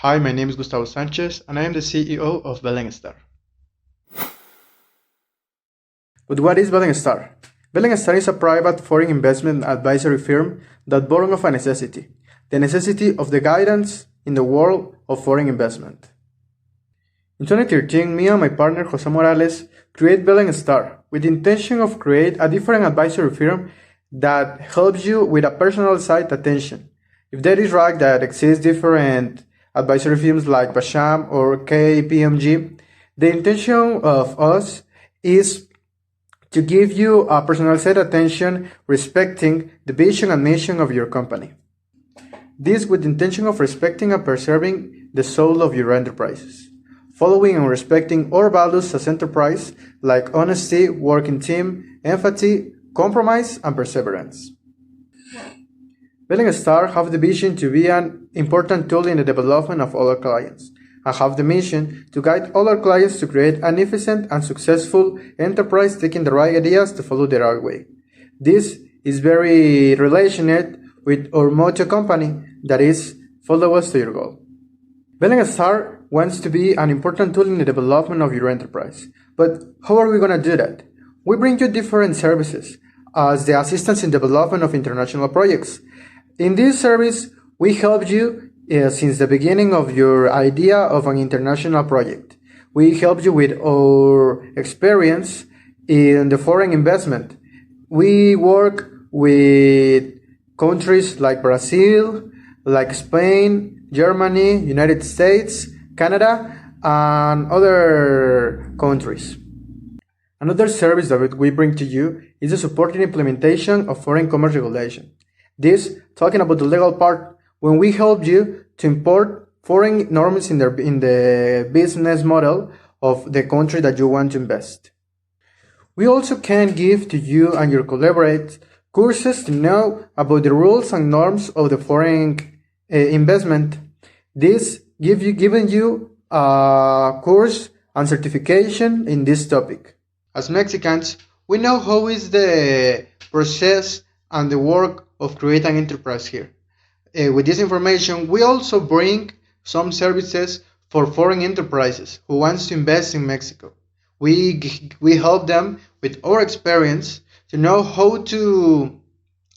Hi, my name is Gustavo Sanchez, and I am the CEO of Belén Star. But what is Belén Star? Belén Star is a private foreign investment advisory firm that born of a necessity, the necessity of the guidance in the world of foreign investment. In 2013, me and my partner Jose Morales created Belén Star with the intention of create a different advisory firm that helps you with a personalized attention. If that is right that exists different advisory firms like Basham or KPMG, the intention of us is to give you a personalized attention respecting the vision and mission of your company. This with the intention of respecting and preserving the soul of your enterprises, following and respecting our values as enterprise like honesty, working team, empathy, compromise, and perseverance. Belén Star have the vision to be an important tool in the development of all our clients, and have the mission to guide all our clients to create an efficient and successful enterprise taking the right ideas to follow the right way. This is very related with our motto company, that is, follow us to your goal. Belén Star wants to be an important tool in the development of your enterprise. But how are we going to do that? We bring you different services as the assistance in development of international projects. In this service, we help you since the beginning of your idea of an international project. We help you with our experience in the foreign investment. We work with countries like Brazil, like Spain, Germany, United States, Canada, and other countries. Another service that we bring to you is the support and implementation of foreign commerce regulation. This, talking about the legal part, when we help you to import foreign norms in the business model of the country that you want to invest. We also can give to you and your collaborators courses to know about the rules and norms of the foreign investment. This giving you a course and certification in this topic. As Mexicans, we know how is the process and the work of creating an enterprise here. With this information, we also bring some services for foreign enterprises who wants to invest in Mexico. We help them with our experience to know how to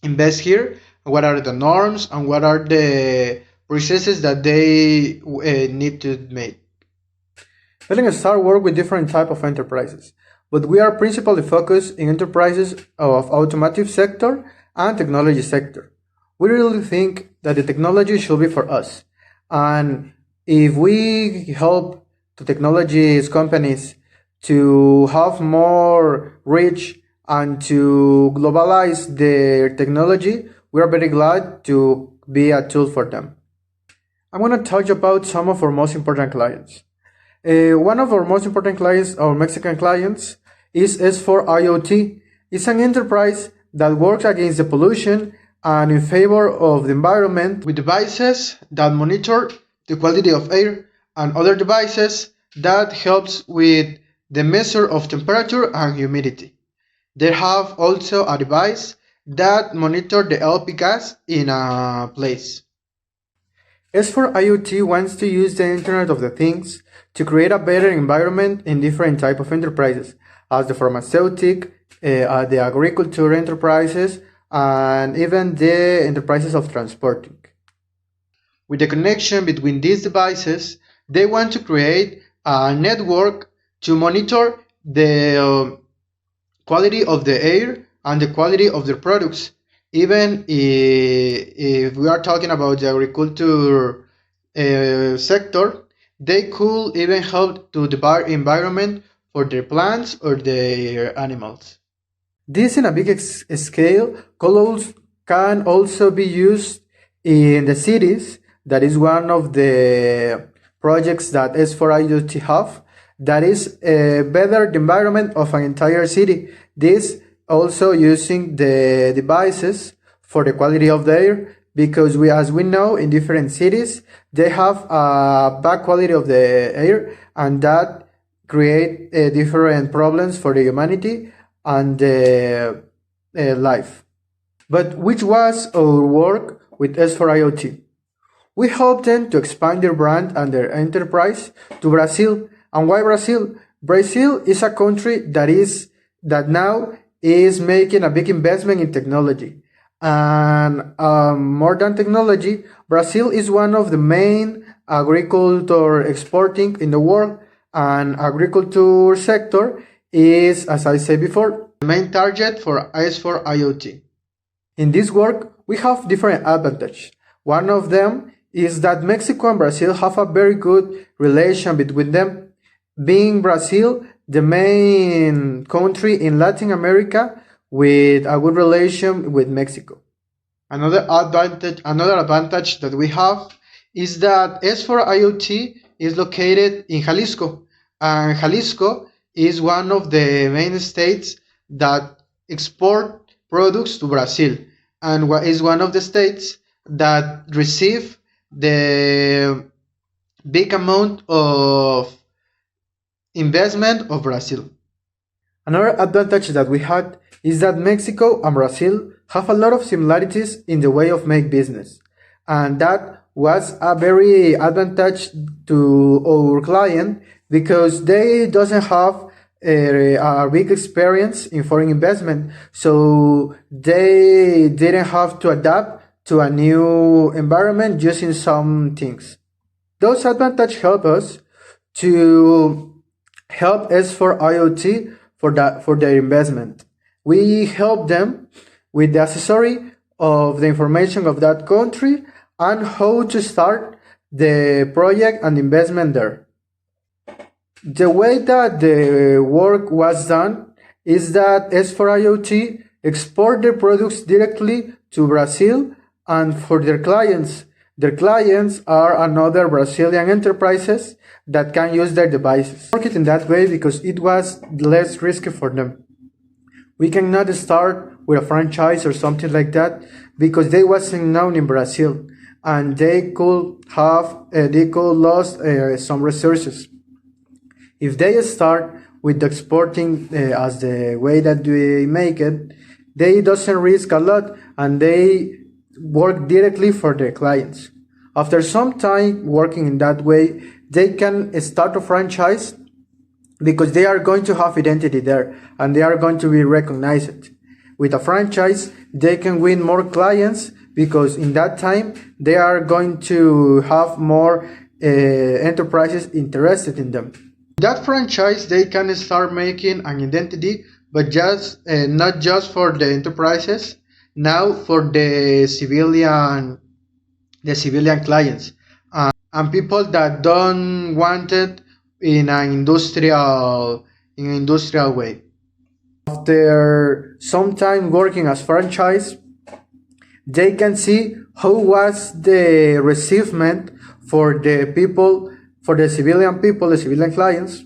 invest here, what are the norms, and what are the processes that they need to make. Belén Star work with different type of enterprises, but we are principally focused in enterprises of automotive sector and technology sector. We really think that the technology should be for us, and if we help the technology companies to have more reach and to globalize their technology, we are very glad to be a tool for them. I'm going to talk about some of our most important clients. One of our most important clients, our Mexican clients, is S4IoT. It's an enterprise that works against the pollution and in favor of the environment with devices that monitor the quality of air and other devices that helps with the measure of temperature and humidity. They have also a device that monitor the LP gas in a place. S4IoT wants to use the Internet of the Things to create a better environment in different type of enterprises, as the pharmaceutic, the agriculture enterprises, and even the enterprises of transporting. With the connection between these devices, they want to create a network to monitor the quality of the air and the quality of their products. Even if we are talking about the agriculture sector, they could even help to the environment for their plants or their animals. This in a big scale can also be used in the cities. That is one of the projects that S4IoT have. That is better the environment of an entire city. This also using the devices for the quality of the air, because as we know, in different cities they have a bad quality of the air, and that create different problems for the humanity and life. But which was our work with S4IoT? We help them to expand their brand and their enterprise to Brazil. And why Brazil? Brazil is a country that now is making a big investment in technology. And more than technology, Brazil is one of the main agriculture exporting in the world, and agriculture sector is, as I said before, the main target for S4 IoT. in this work, we have different advantages. One of them is that Mexico and Brazil have a very good relation between them, being Brazil the main country in Latin America with a good relation with Mexico. Another advantage that we have is that S4 IoT is located in Jalisco, and Jalisco is one of the main states that export products to Brazil, and is one of the states that receive the big amount of investment of Brazil. Another advantage that we had is that Mexico and Brazil have a lot of similarities in the way of make business, and that was a very advantage to our client because they doesn't have a big experience in foreign investment, so they didn't have to adapt to a new environment using some things. Those advantages help us to help S4 IoT for their investment. We help them with the accessory of the information of that country and how to start the project and investment there. The way that the work was done is that S4 IoT export their products directly to Brazil and for their clients. Their clients are another Brazilian enterprises that can use their devices. Work it in that way because it was less risky for them. We cannot start with a franchise or something like that because they wasn't known in Brazil and they could lose some resources. If they start with exporting as the way that they make it, they doesn't risk a lot and they work directly for their clients. After some time working in that way, they can start a franchise because they are going to have identity there and they are going to be recognized. With a franchise, they can win more clients because in that time they are going to have more enterprises interested in them. That franchise they can start making an identity, but just not just for the enterprises, now for the civilian clients and people that don't want it in an industrial way. After some time working as franchise, they can see how was the receivement for the people, for the civilian people, the civilian clients,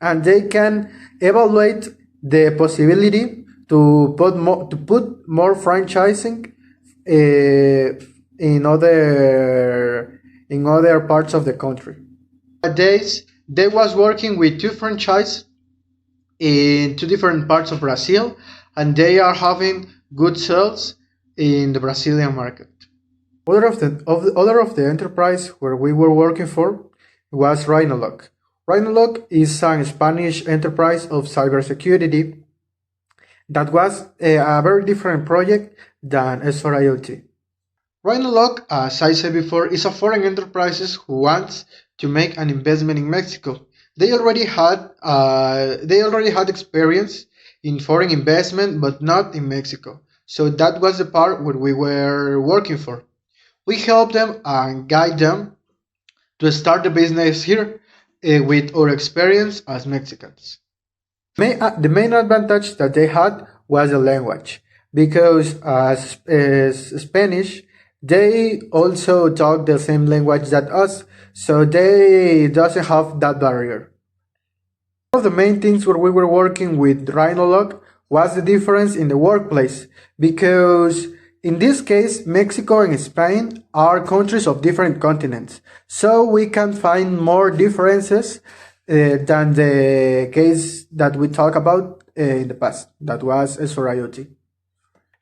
and they can evaluate the possibility to put more franchising in other parts of the country. Nowadays, they was working with two franchises in two different parts of Brazil, and they are having good sales in the Brazilian market. Other of the enterprise where we were working for was Rhinolog. Rhinolog is a Spanish enterprise of cybersecurity that was a very different project than S4 IoT. Rhinolog, as I said before, is a foreign enterprise who wants to make an investment in Mexico. They already had experience in foreign investment, but not in Mexico. So that was the part where we were working for. We help them and guide them to start the business here with our experience as Mexicans. The main advantage that they had was the language, because as Spanish, they also talk the same language that us, so they doesn't have that barrier. One of the main things where we were working with Rhinolog was the difference in the workplace, because in this case, Mexico and Spain are countries of different continents, so we can find more differences than the case that we talked about in the past, that was S4 IoT.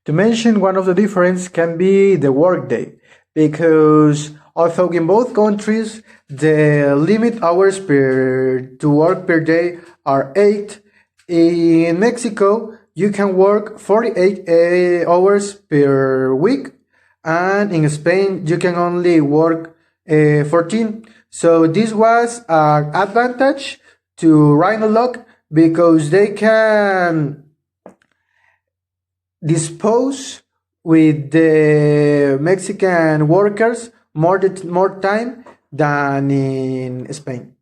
To mention one of the differences can be the workday, because Although in both countries the limit hours to work per day are 8, in Mexico you can work 48 hours per week, and in Spain you can only work 14. So this was an advantage to Rhinolog because they can dispose with the Mexican workers more time than in Spain.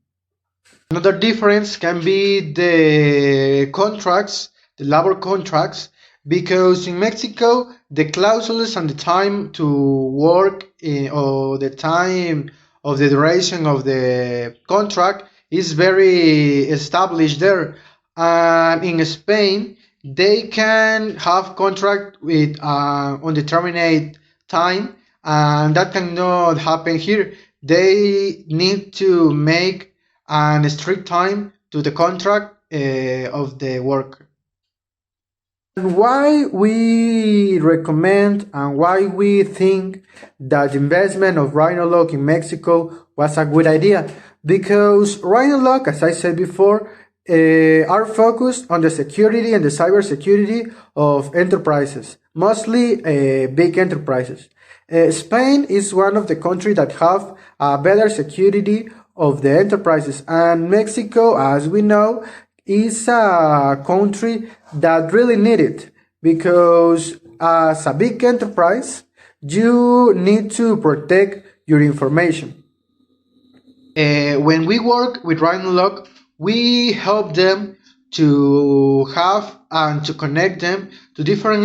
Another difference can be the contracts, the labor contracts, because in Mexico the clauses and the time to work or the time of the duration of the contract is very established there. And in Spain, they can have contract with undetermined time, and that cannot happen here. They need to make an strict time to the contract of the worker. Why we recommend and why we think that the investment of Rhinolog in Mexico was a good idea? Because Rhinolog, as I said before, are focused on the security and the cybersecurity of enterprises, mostly big enterprises. Spain is one of the countries that have a better security of the enterprises, and Mexico, as we know, is a country that really need it, because as a big enterprise you need to protect your information. When we work with Rhinolog, we help them to have and to connect them to different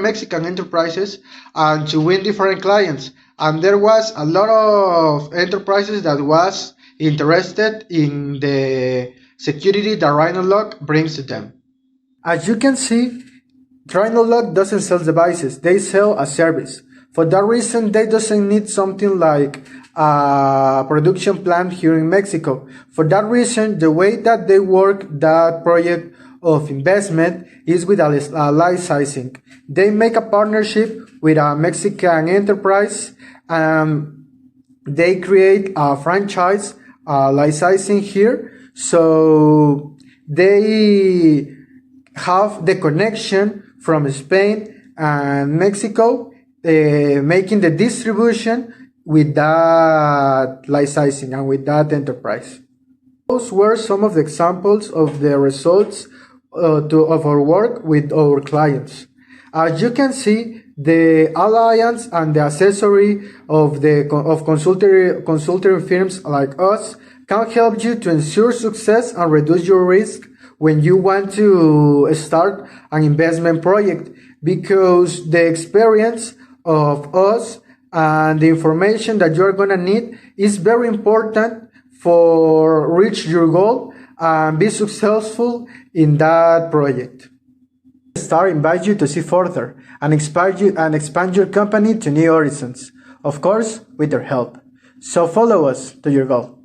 Mexican enterprises, and to win different clients. And there was a lot of enterprises that was interested in the security that Rhinolog brings to them. As you can see, Rhinolog doesn't sell devices, they sell a service. For that reason, they doesn't need something like a production plant here in Mexico. For that reason, the way that they work that project of investment is with a licensing. They make a partnership with a Mexican enterprise, and they create a franchise licensing here. So they have the connection from Spain and Mexico, making the distribution with that licensing and with that enterprise. Those were some of the examples of the results of our work with our clients. As you can see, the alliance and the accessory of consulting firms like us can help you to ensure success and reduce your risk when you want to start an investment project, because the experience of us and the information that you're gonna need is very important for reach your goal and be successful in that project. Star invites you to see further and expand your company to new horizons, of course with their help. So follow us to your goal.